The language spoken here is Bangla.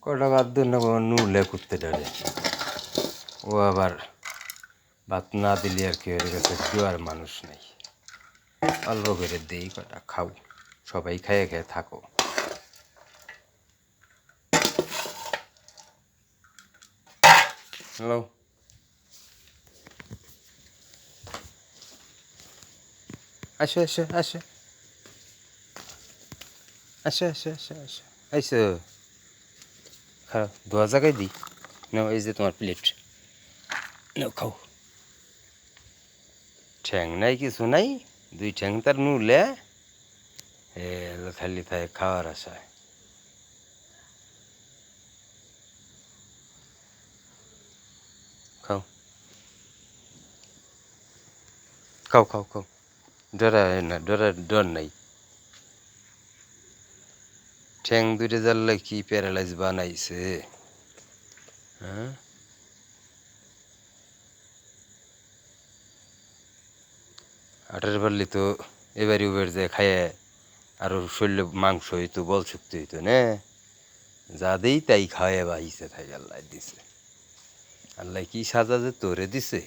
কটা বাদ দিন না নুলে করতে ডরে ও আবার ভাত না দিলে আর কি হয়ে গেছে কেউ আর মানুষ নেই অল্প করে দিই কটা খাও সবাই খেয়ে খেয়ে থাকো হ্যালো আসো আসো আসো আসো আসো আসো আসো আইসো খাও ধোয়া জায়গায় দিই নাও এই যে তোমার প্লেট নাও খাও ঠ্যাং নাই কিছু নাই দুই ঠ্যাং তার নুলে এ খালি থাকে খাওয়ার আশায় খাও খাও খাও খাও ডরা না ডর নাই ঠ্যাং দুইটা জ্বাললে কি প্যারালাইজ বানাইছে হ্যাঁ আটার পারলে তো এবারে উবের যায় খায় আরো শরীরে মাংস হইতো বল শক্তি হইতো না যা দেই তাই খাওয়াই বাহিছে তাই আল্লাহ দিছে আল্লাহ কি সাজা যে তোরে দিছে